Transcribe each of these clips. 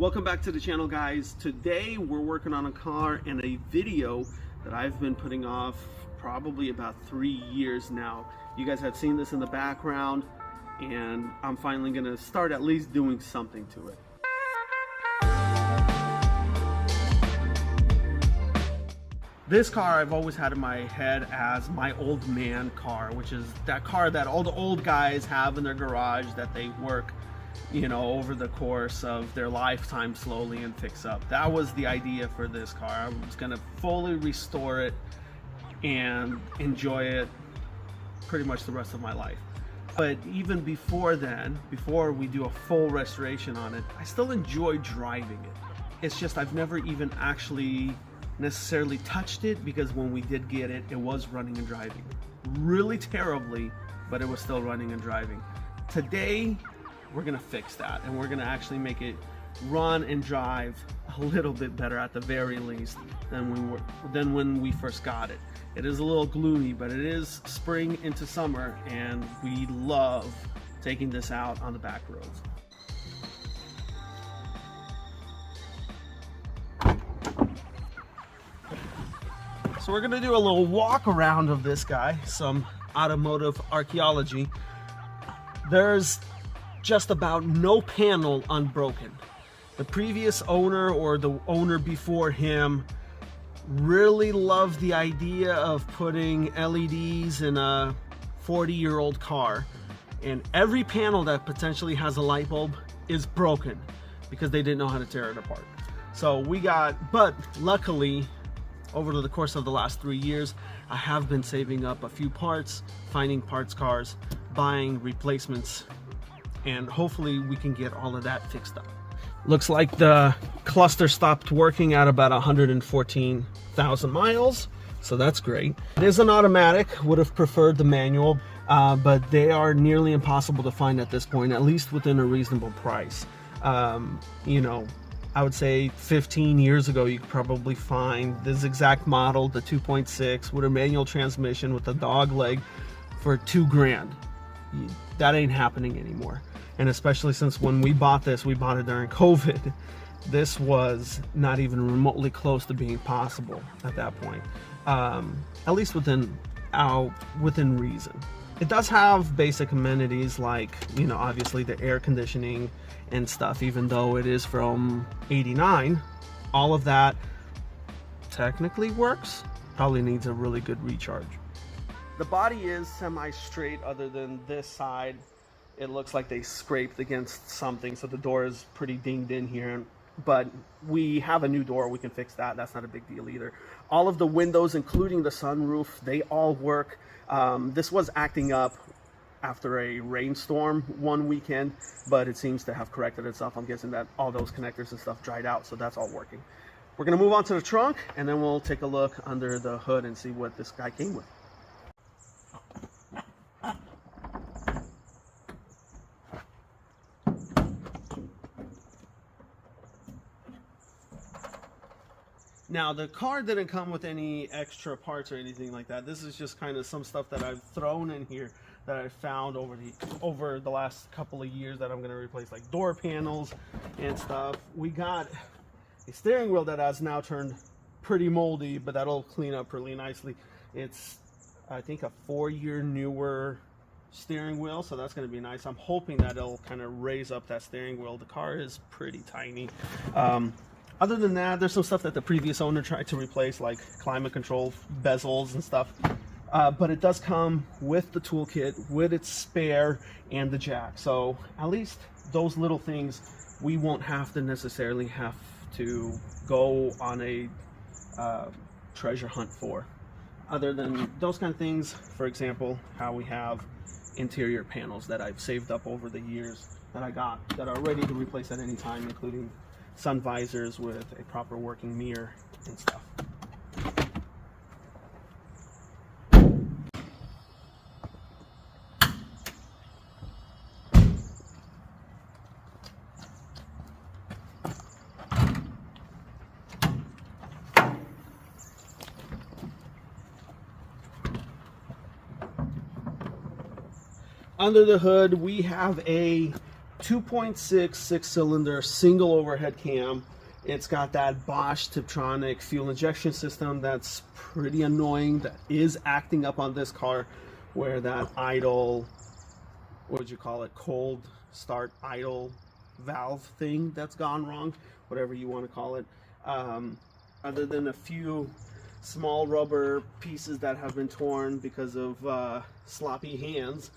Welcome back to the channel, guys. Today we're working on a car and a video that I've been putting off probably about 3 years now. You guys have seen this in the background, and I'm finally gonna start at least doing something to it. This car I've always had in my head as my old man car, which is that car that all the old guys have in their garage that they work, you know, over the course of their lifetime slowly and fix up. That was the idea for this car. I was gonna fully restore it and enjoy it pretty much the rest of my life. But even before then, before we do a full restoration on it, I still enjoy driving it. It's just I've never even actually necessarily touched it, because when we did get it, it was running and driving. Really terribly, but it was still running and driving. Today, we're gonna fix that, and we're gonna actually make it run and drive a little bit better at the very least than when we first got it. It is a little gloomy, but it is spring into summer, and we love taking this out on the back roads. So we're gonna do a little walk around of this guy, some automotive archaeology. There's just about no panel unbroken. The previous owner or the owner before him really loved the idea of putting LEDs in a 40-year-old car, and every panel that potentially has a light bulb is broken because they didn't know how to tear it apart. So but luckily, over the course of the last 3 years, I have been saving up a few parts, finding parts cars, buying replacements, and hopefully we can get all of that fixed up. Looks like the cluster stopped working at about 114,000 miles, so that's great. It is an automatic. Would have preferred the manual, but they are nearly impossible to find at this point, at least within a reasonable price. You know, I would say 15 years ago, you could probably find this exact model, the 2.6 with a manual transmission with a dog leg for $2,000. That ain't happening anymore. And especially since when we bought it during COVID. This was not even remotely close to being possible at that point. At least within reason. It does have basic amenities like, you know, obviously the air conditioning and stuff, even though it is from '89. All of that technically works. Probably needs a really good recharge. The body is semi-straight other than this side. It looks like they scraped against something, so the door is pretty dinged in here. But we have a new door, we can fix that. That's not a big deal either. All of the windows, including the sunroof, they all work. This was acting up after a rainstorm one weekend, but it seems to have corrected itself. I'm guessing that all those connectors and stuff dried out, so that's all working. We're gonna move on to the trunk, and then we'll take a look under the hood and see what this guy came with. Now, the car didn't come with any extra parts or anything like that. This is just kind of some stuff that I've thrown in here that I found over the last couple of years that I'm going to replace, like door panels and stuff. We got a steering wheel that has now turned pretty moldy, but that'll clean up really nicely. It's, I think, a 4-year newer steering wheel, so that's going to be nice. I'm hoping that it'll kind of raise up that steering wheel. The car is pretty tiny. Other than that, there's some stuff that the previous owner tried to replace, like climate control bezels and stuff. But it does come with the toolkit, with its spare and the jack. So at least those little things we won't have to necessarily have to go on a treasure hunt for. Other than those kind of things, for example, how we have interior panels that I've saved up over the years that I got that are ready to replace at any time, including sun visors with a proper working mirror and stuff. Under the hood, we have a 2.6 six-cylinder single overhead cam. It's got that Bosch Tiptronic fuel injection system that's pretty annoying, that is acting up on this car, where that idle, what would you call it, cold start idle valve thing that's gone wrong, whatever you want to call it. Other than a few small rubber pieces that have been torn because of sloppy hands,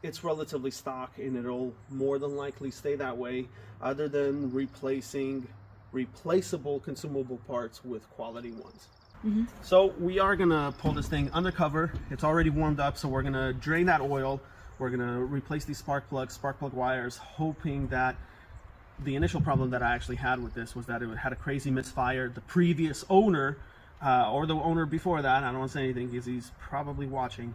it's relatively stock, and it'll more than likely stay that way, other than replacing replaceable consumable parts with quality ones. So we are gonna pull this thing undercover. It's already warmed up, so we're gonna drain that oil. We're gonna replace these spark plug wires, hoping that the initial problem that I actually had with this was that it had a crazy misfire. The previous owner, or the owner before that, I don't want to say anything because he's probably watching,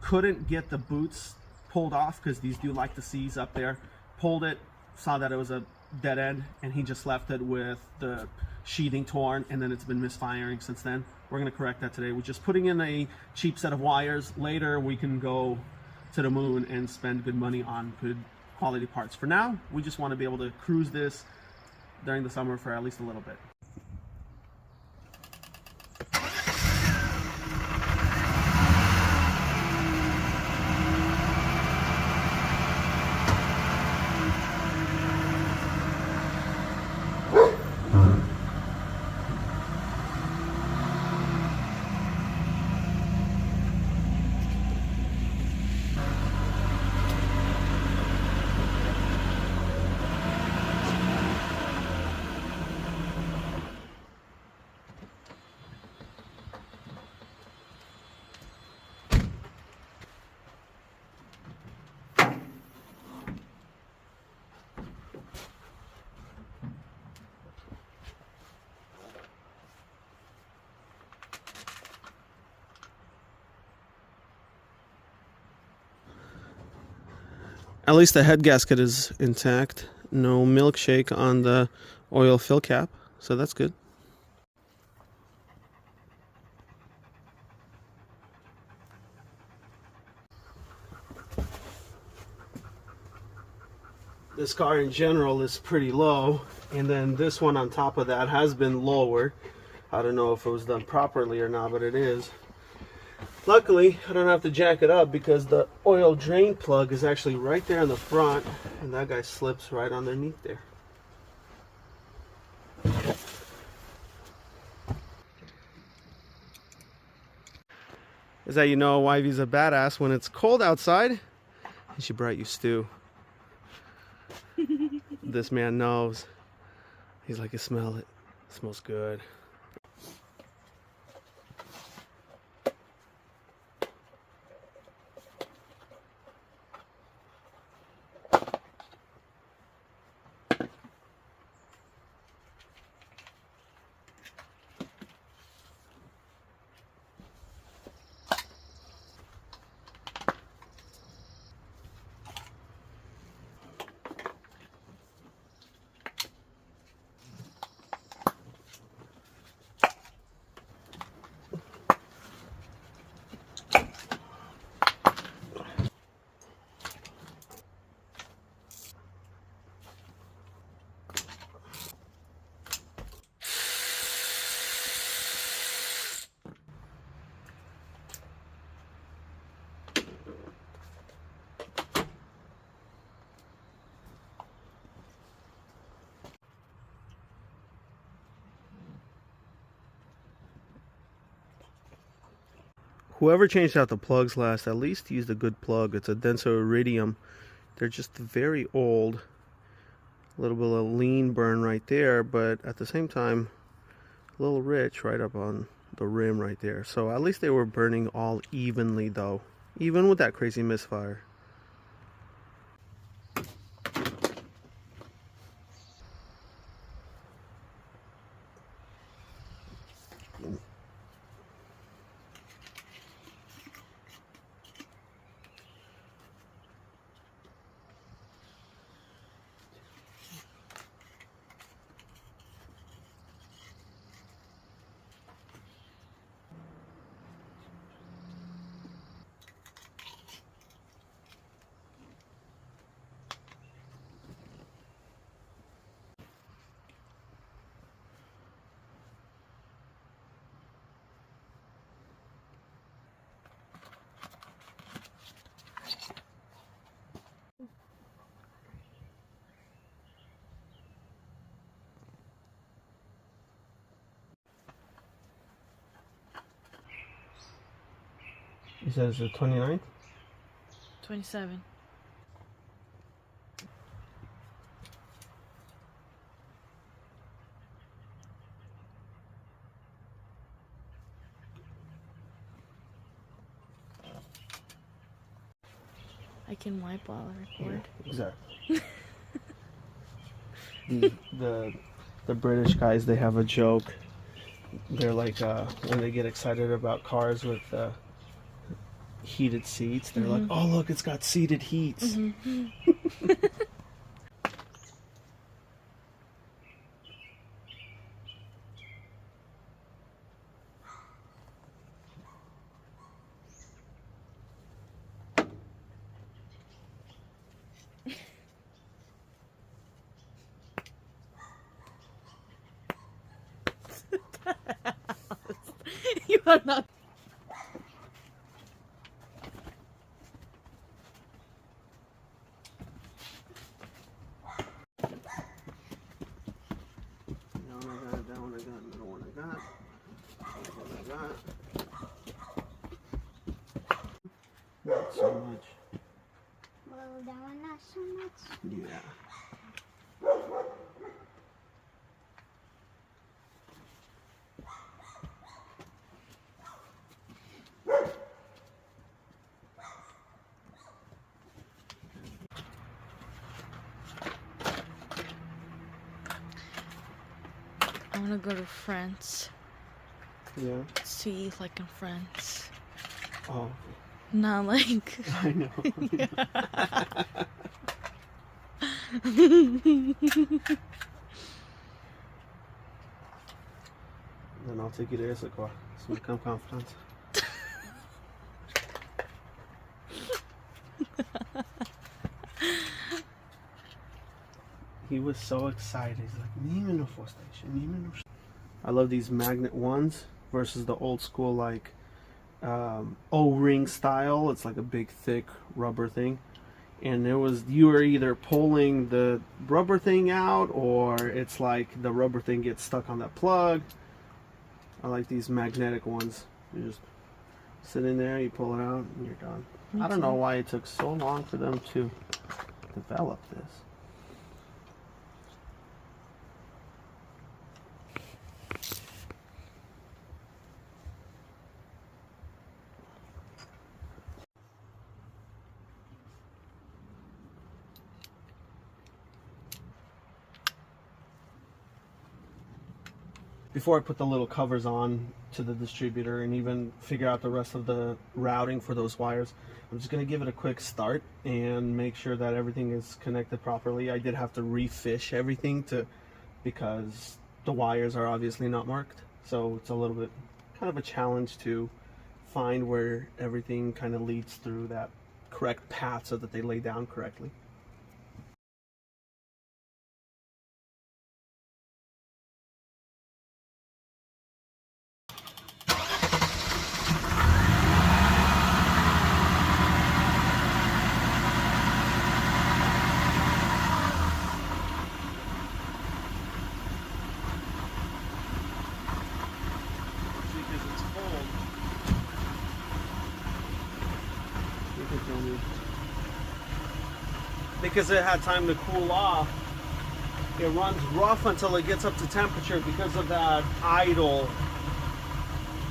couldn't get the boots pulled off because these do like to seize up there. Pulled it, saw that it was a dead end, and he just left it with the sheathing torn, and then it's been misfiring since then. We're going to correct that today. We're just putting in a cheap set of wires. Later we can go to the moon and spend good money on good quality parts. For now, we just want to be able to cruise this during the summer for at least a little bit. At least the head gasket is intact. No milkshake on the oil fill cap, so that's good. This car in general is pretty low, and then this one on top of that has been lowered. I don't know if it was done properly or not, but it is. Luckily, I don't have to jack it up because the oil drain plug is actually right there in the front, and that guy slips right underneath there. Is that you know wifey's a badass when it's cold outside and she brought you stew. This man knows. He's like, you smell it. It smells good. Whoever changed out the plugs last, at least used a good plug. It's a Denso Iridium. They're just very old. A little bit of lean burn right there, but at the same time, a little rich right up on the rim right there. So at least they were burning all evenly though, even with that crazy misfire. You said it's the 29th? 27. I can wipe while I record. Yeah, exactly. the British guys, they have a joke. They're like, when they get excited about cars with heated seats, they're like, oh look, it's got seated heats. You are not. That one I got, that one I got, another one I got, that one I got. Not so much. Well, that one not so much. Yeah. I want to go to France. Yeah. To eat like in France. Oh. Not like. I know. Then I'll take you to Issaquah. So we come conference. He was so excited. He's like, "Nime no for station, nime no." I love these magnet ones versus the old school like O-ring style. It's like a big thick rubber thing, and you were either pulling the rubber thing out or it's like the rubber thing gets stuck on that plug. I like these magnetic ones. You just sit in there, you pull it out, and you're done. I don't know why it took so long for them to develop this. Before I put the little covers on to the distributor and even figure out the rest of the routing for those wires, I'm just going to give it a quick start and make sure that everything is connected properly. I did have to refish everything because the wires are obviously not marked, so it's a little bit kind of a challenge to find where everything kind of leads through that correct path so that they lay down correctly. Because it had time to cool off, it runs rough until it gets up to temperature because of that idle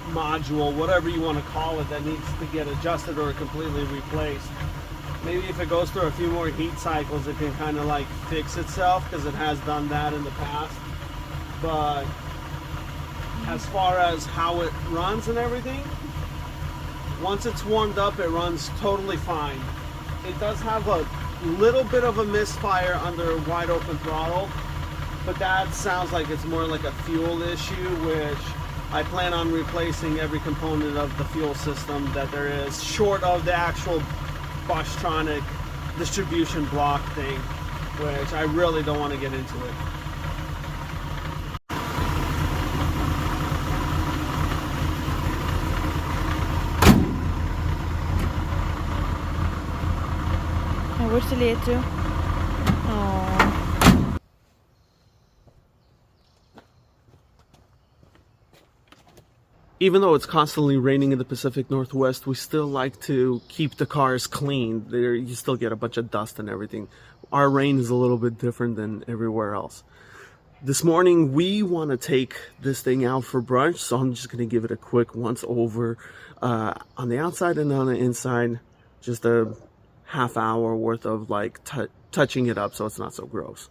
module, whatever you want to call it, that needs to get adjusted or completely replaced. Maybe if it goes through a few more heat cycles, it can kind of like fix itself, because it has done that in the past. But as far as how it runs and everything, once it's warmed up, it runs totally fine. It does have a little bit of a misfire under wide open throttle, but that sounds like it's more like a fuel issue, which I plan on replacing every component of the fuel system that there is, short of the actual Boschtronic distribution block thing, which I really don't want to get into it. Where's the lead to? Oh. even though it's constantly raining in the Pacific Northwest, we still like to keep the cars clean. There, you still get a bunch of dust and everything. Our rain is a little bit different than everywhere else. This morning, we want to take this thing out for brunch, so I'm just going to give it a quick once over on the outside and on the inside. Just a half hour worth of like touching it up so it's not so gross.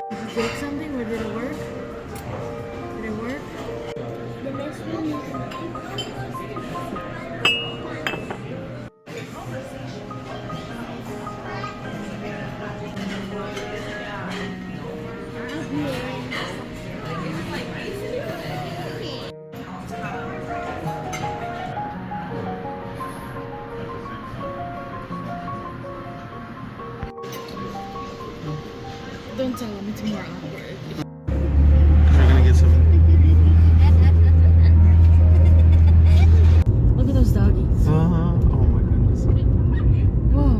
Did you take something or did it work? Did it work? The next one is Don't tell them it's more awkward. We're gonna get some. Look at those doggies. Oh my goodness. Whoa.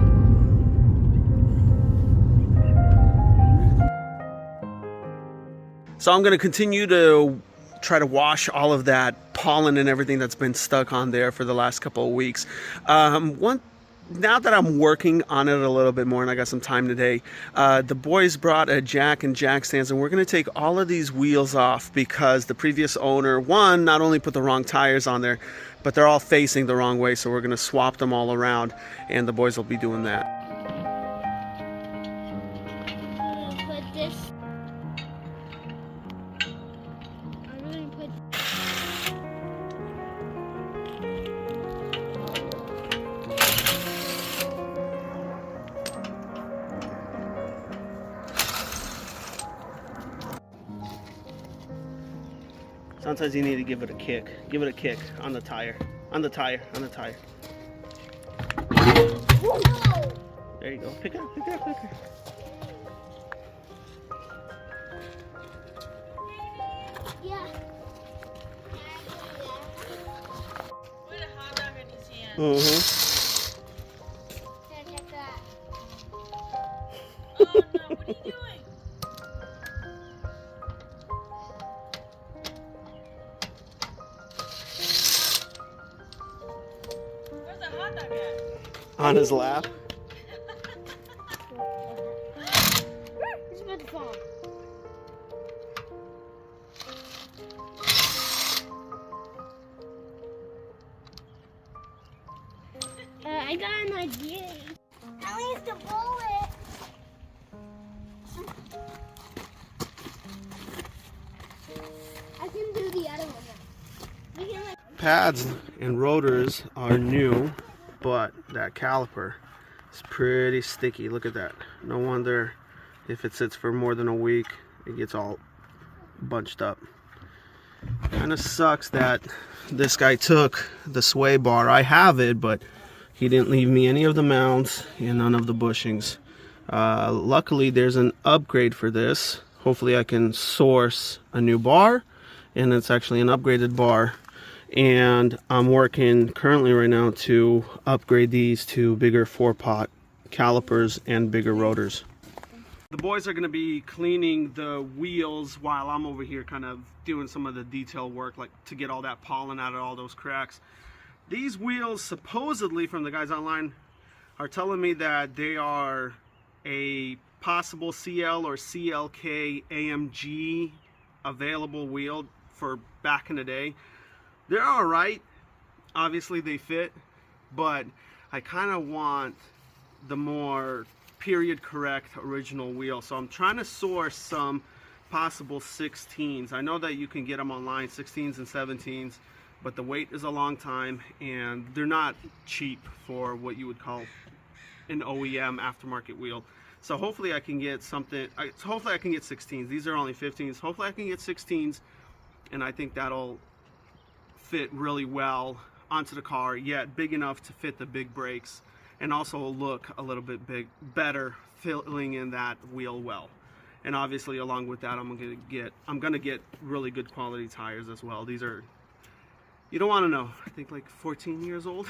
So I'm gonna continue to try to wash all of that pollen and everything that's been stuck on there for the last couple of weeks. Now that I'm working on it a little bit more and I got some time today, the boys brought a jack and jack stands, and we're going to take all of these wheels off because the previous owner, one, not only put the wrong tires on there, but they're all facing the wrong way, so we're going to swap them all around, and the boys will be doing that. put this. I'm gonna put. Sometimes you need to give it a kick. Give it a kick on the tire. On the tire. On the tire. Whoa! There you go. Pick it up. Pick it up. Pick it up. Yeah. With a hot dog in his hand. Mm-hmm. Check that. Oh no, what are you doing? Where's the hot dog at? On his lap. It's about to fall. I got an idea. I need to blow it. I can do the other one now. We can like. Pads and rotors are new, but that caliper is pretty sticky. Look at that. No wonder if it sits for more than a week, it gets all bunched up. Kind of sucks that this guy took the sway bar. I have it, but he didn't leave me any of the mounts and none of the bushings. Luckily, there's an upgrade for this. Hopefully I can source a new bar, and it's actually an upgraded bar. And I'm working currently right now to upgrade these to bigger 4-pot calipers and bigger rotors. The boys are going to be cleaning the wheels while I'm over here kind of doing some of the detail work, like to get all that pollen out of all those cracks. These wheels, supposedly from the guys online, are telling me that they are a possible CL or CLK AMG available wheel for back in the day. They're all right. Obviously they fit, but I kind of want the more period correct original wheel. So I'm trying to source some possible 16s. I know that you can get them online, 16s and 17s, but the wait is a long time and they're not cheap for what you would call an OEM aftermarket wheel. So hopefully I can get something, hopefully I can get 16s. These are only 15s. Hopefully I can get 16s, and I think that'll fit really well onto the car, yet big enough to fit the big brakes and also look a little bit better filling in that wheel well. And obviously along with that I'm gonna get really good quality tires as well. These are, you don't want to know, I think like 14 years old.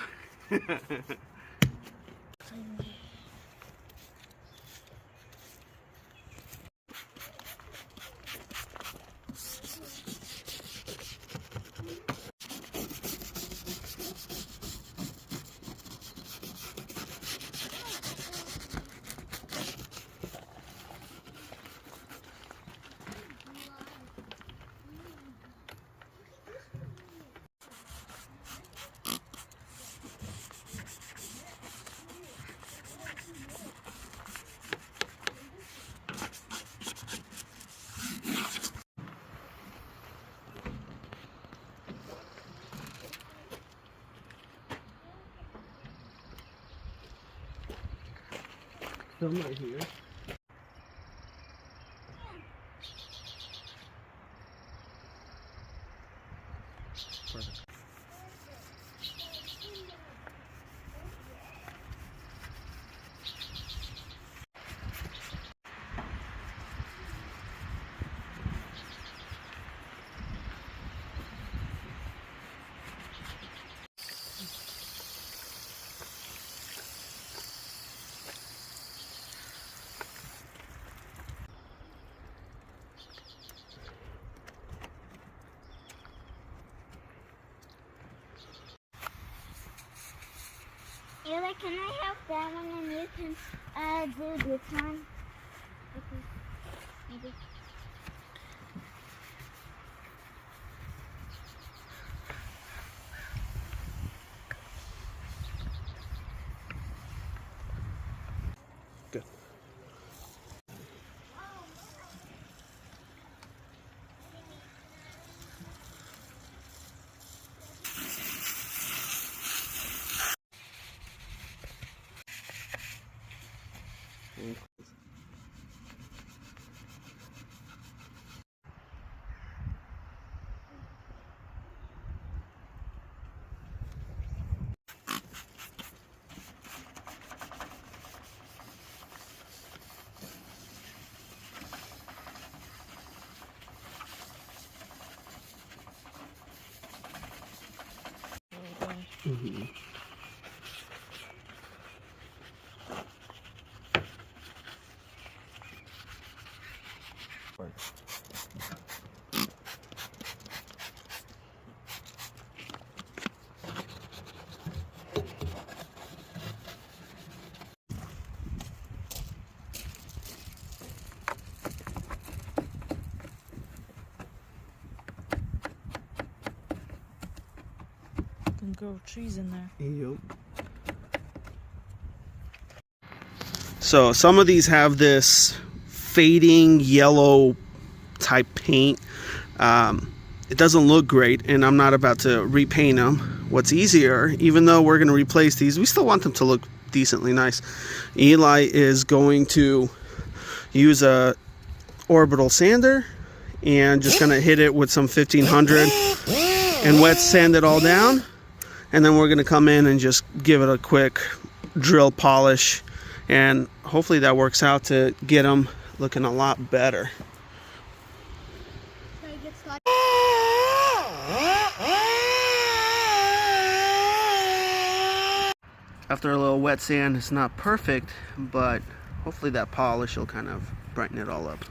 Film right here. Perfect. Ella, can I help that one and you can do this one? Okay. Maybe. Good. Mm-hmm. Can grow trees in there. Yep. So some of these have this fading yellow type paint. It doesn't look great, and I'm not about to repaint them. What's easier, even though we're going to replace these, we still want them to look decently nice. Eli is going to use a orbital sander and just going to hit it with some 1500 and wet sand it all down. And then we're going to come in and just give it a quick drill polish, and hopefully that works out to get them looking a lot better. After a little wet sand, it's not perfect, but hopefully that polish will kind of brighten it all up.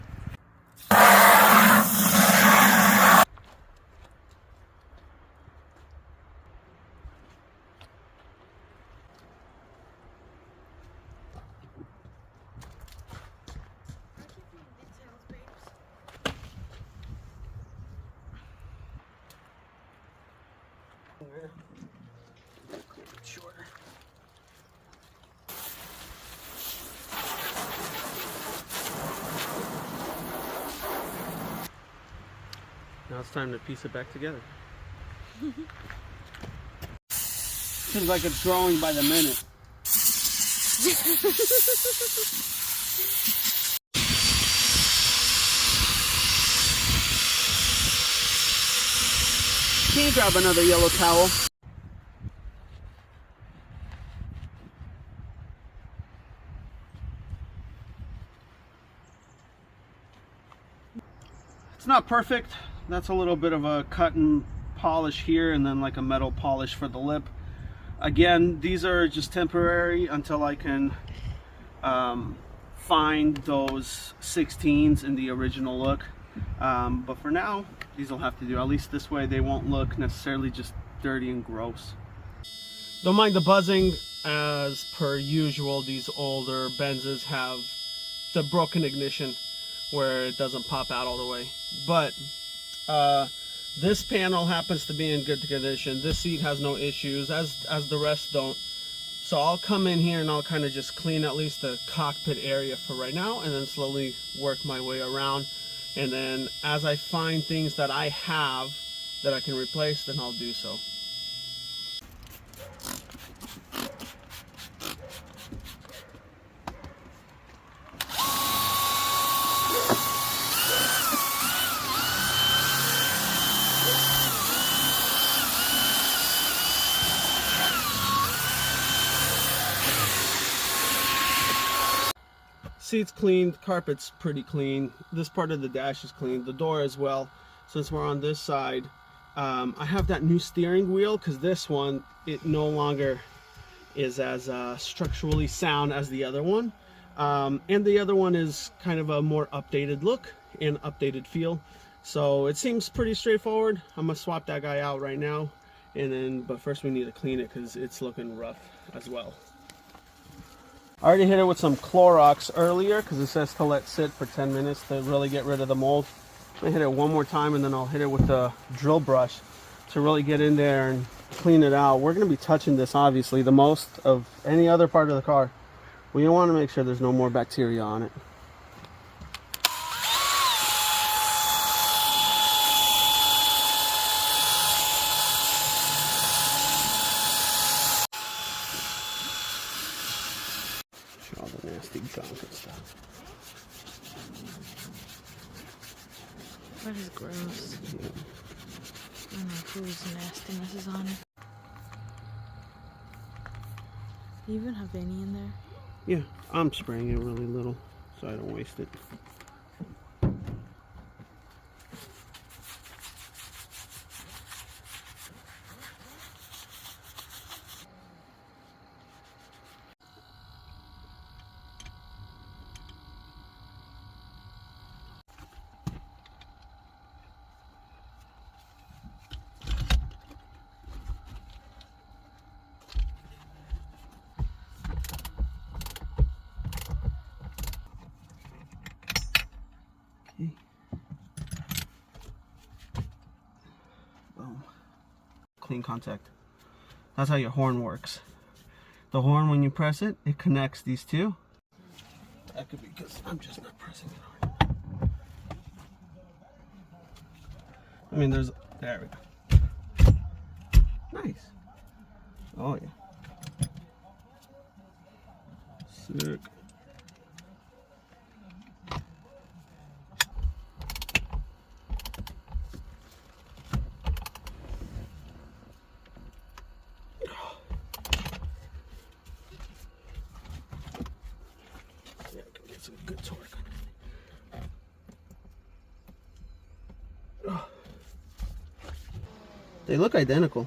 Shorter. Now it's time to piece it back together. Seems like it's growing by the minute. Can you grab another yellow towel? It's not perfect. That's a little bit of a cut and polish here, and then like a metal polish for the lip. Again, these are just temporary until I can find those 16s in the original look. But for now, these will have to do. At least this way they won't look necessarily just dirty and gross. Don't mind the buzzing. As per usual, these older Benzes have the broken ignition where it doesn't pop out all the way. But this panel happens to be in good condition. This seat has no issues, as the rest don't. So I'll come in here and I'll kind of just clean at least the cockpit area for right now, and then slowly work my way around. And then as I find things that I have that I can replace, then I'll do so. Seat's clean, carpet's pretty clean. This part of the dash is clean, the door as well. Since we're on this side, I have that new steering wheel because this one, it no longer is as structurally sound as the other one. And the other one is kind of a more updated look and updated feel. So it seems pretty straightforward. I'm gonna swap that guy out right now, but first we need to clean it because it's looking rough as well. I already hit it with some Clorox earlier because it says to let sit for 10 minutes to really get rid of the mold. I'm gonna hit it one more time, and then I'll hit it with the drill brush to really get in there and clean it out. We're gonna be touching this obviously the most of any other part of the car. We want to make sure there's no more bacteria on it. All the nasty gunk and stuff. That is gross. Yeah. I don't know whose nastiness is on it. Do you even have any in there? Yeah, I'm spraying it really little so I don't waste it. Boom. Clean contact. That's how your horn works. The horn, when you press it, it connects these two. That could be because I'm just not pressing it hard. I mean, there we go. Nice. Oh yeah. Sick. Some good torque. They look identical.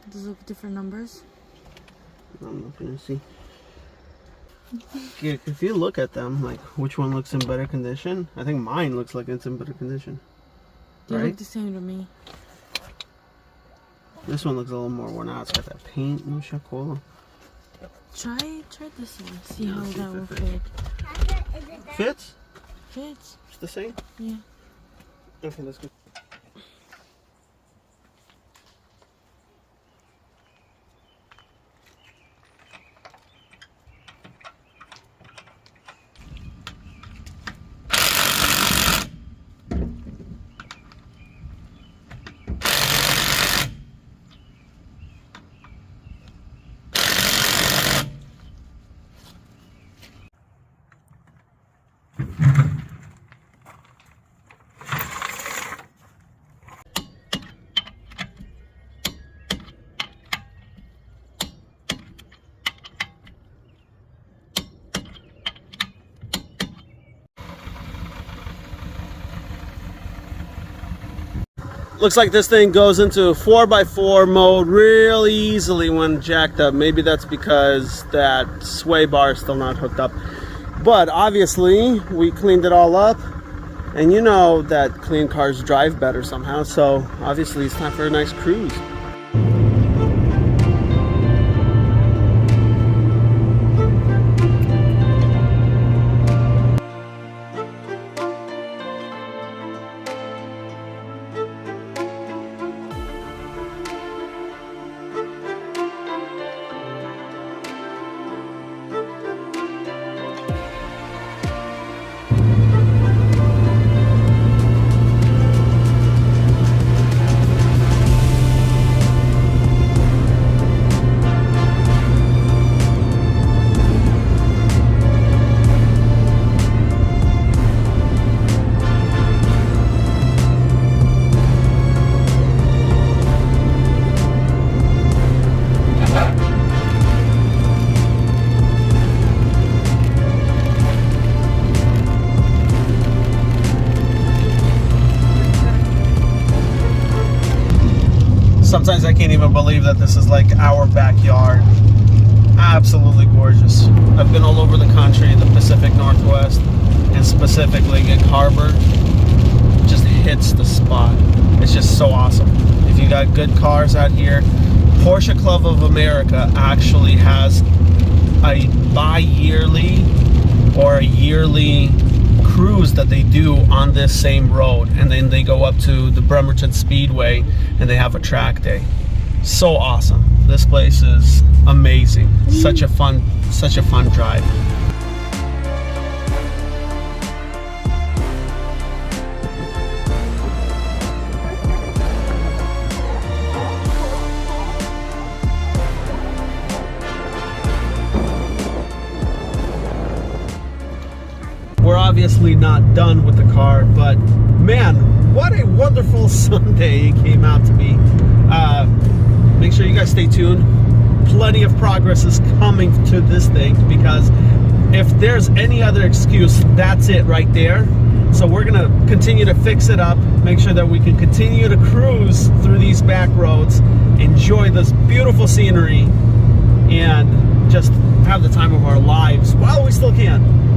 Does it look different numbers? I'm not gonna see. If you look at them, like which one looks in better condition, I think mine looks like it's in better condition. They Right? look the same to me. This one looks a little more worn out. It's got that paint and cool. Try this one. See how Let's see that if will it fit. Is it that? Fits? Fits. It's the same? Yeah. Okay, that's good. Looks like this thing goes into 4x4 mode really easily when jacked up. Maybe that's because that sway bar is still not hooked up. But obviously, we cleaned it all up. And you know that clean cars drive better somehow. So obviously, it's time for a nice cruise. Sometimes I can't even believe that this is like our backyard. Absolutely gorgeous. I've been all over the country, the Pacific Northwest, and specifically Gig Harbor. Just hits the spot. It's just so awesome. If you got good cars out here, Porsche Club of America actually has a bi-yearly or a yearly cruise that they do on this same road, and then they go up to the Bremerton Speedway and they have a track day. So awesome. This place is amazing. Such a fun drive. We're obviously not done with the car, but man, what a wonderful Sunday it came out to be. Make sure you guys stay tuned. Plenty of progress is coming to this thing, because if there's any other excuse, that's it right there. So we're gonna continue to fix it up, make sure that we can continue to cruise through these back roads, enjoy this beautiful scenery, and just have the time of our lives while we still can.